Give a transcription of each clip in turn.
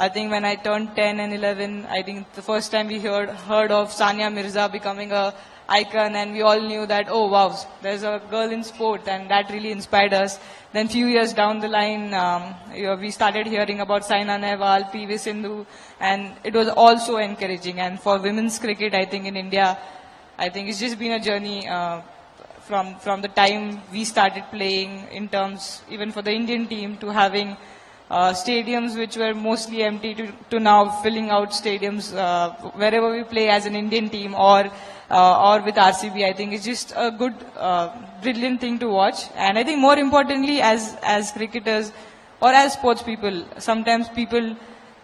I think when I turned 10 and 11, I think the first time we heard of Sania Mirza becoming a icon, and we all knew that, oh wow, there's a girl in sport, and that really inspired us. Then few years down the line, we started hearing about Saina Nehwal, PV Sindhu, and it was also encouraging. And for women's cricket, I think in India, I think it's just been a journey from the time we started playing, in terms even for the Indian team, to having stadiums which were mostly empty to now filling out stadiums wherever we play as an Indian team or with RCB. I think it's just a good, brilliant thing to watch. And I think more importantly, as cricketers or as sports people, sometimes people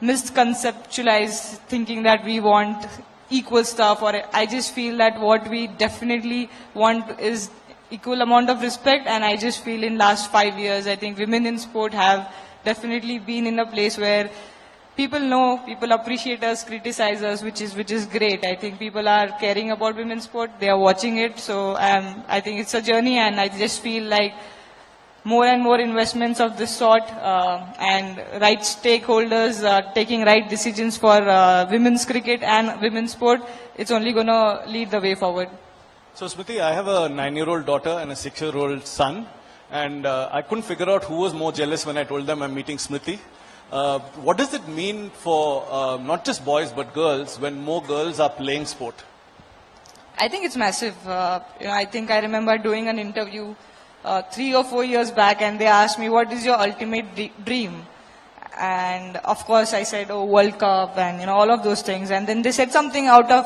misconceptualize thinking that we want equal stuff, or I just feel that what we definitely want is equal amount of respect. And I just feel in last 5 years, I think women in sport have definitely been in a place where people know, people appreciate us, criticize us, which is great. I think people are caring about women's sport, they are watching it. So I think it's a journey, and I just feel like more and more investments of this sort and right stakeholders taking right decisions for women's cricket and women's sport, it's only going to lead the way forward. So Smriti, I have a 9-year-old daughter and a 6-year-old son. And I couldn't figure out who was more jealous when I told them I'm meeting Smriti. What does it mean for not just boys but girls when more girls are playing sport? I think it's massive. I think I remember doing an interview 3 or 4 years back, and they asked me, what is your ultimate dream? And of course I said, oh, World Cup and all of those things. And then they said something out of,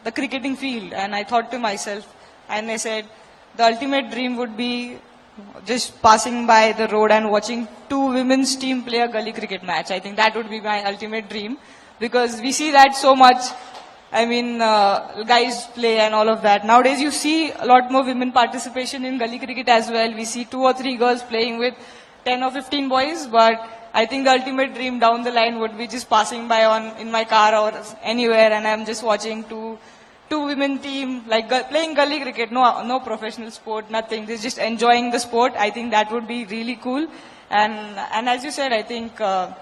the cricketing field. And I thought to myself, and I said, the ultimate dream would be just passing by the road and watching 2 women's team play a gully cricket match. I think that would be my ultimate dream, because we see that so much. Guys play and all of that. Nowadays you see a lot more women participation in gully cricket as well. We see 2 or 3 girls playing with 10 or 15 boys, but I think the ultimate dream down the line would be just passing by in my car or anywhere, and I'm just watching two women team playing gully cricket, no professional sport, nothing. They're just enjoying the sport. I think that would be really cool. And as you said, I think the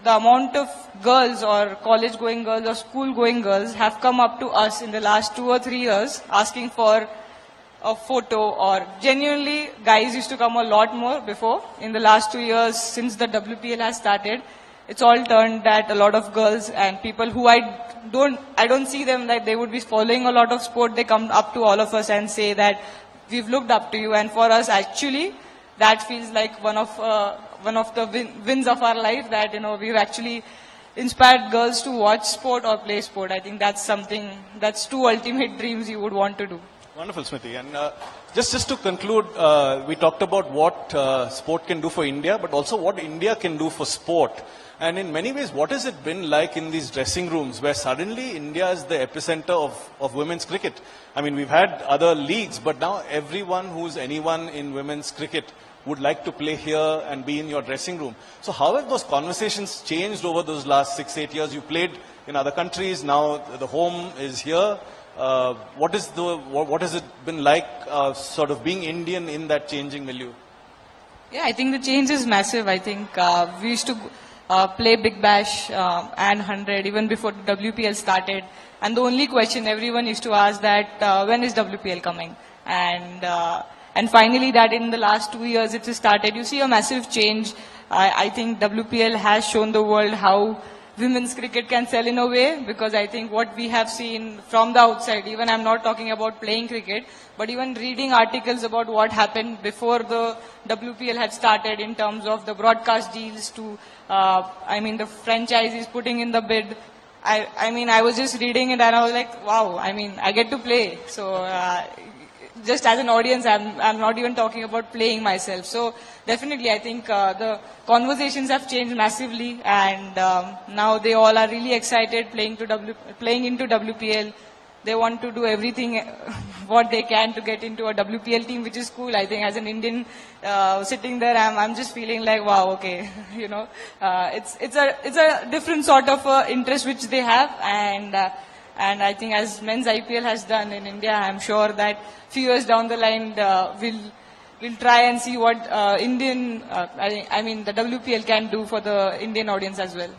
amount of girls or college going girls or school going girls have come up to us in the last 2 or 3 years asking for a photo, or genuinely guys used to come a lot more before. In the last 2 years since the WPL has started, it's all turned that a lot of girls and people who I don't see them that they would be following a lot of sport, they come up to all of us and say that we've looked up to you. And for us, actually, that feels like one of the wins of our life, that we've actually inspired girls to watch sport or play sport. I think that's something, that's 2 ultimate dreams you would want to do. Wonderful, Smriti. And just to conclude, we talked about what sport can do for India, but also what India can do for sport. And in many ways, what has it been like in these dressing rooms where suddenly India is the epicenter of women's cricket? We've had other leagues, but now everyone who's anyone in women's cricket would like to play here and be in your dressing room. So how have those conversations changed over those last 6-8 years? You played in other countries, now the home is here. What has it been like sort of being Indian in that changing milieu? Yeah, I think the change is massive. I think we used to play Big Bash and 100 even before WPL started. And the only question everyone used to ask that, when is WPL coming? And finally that in the last 2 years it has started. You see a massive change. I think WPL has shown the world how women's cricket can sell in a way, because I think what we have seen from the outside, even I'm not talking about playing cricket, but even reading articles about what happened before the WPL had started in terms of the broadcast deals to, the franchisees putting in the bid. I was just reading it and I was like, wow, I get to play. So, just as an audience, I'm not even talking about playing myself. So definitely I think the conversations have changed massively, and now they all are really excited playing into WPL. They want to do everything what they can to get into a WPL team, which is cool. I think as an Indian sitting there, I'm just feeling like, wow, okay, it's a different sort of interest which they have, and I think as men's IPL has done in India, I'm sure that few years down the line we'll try and see what Indian, I mean the WPL can do for the Indian audience as well.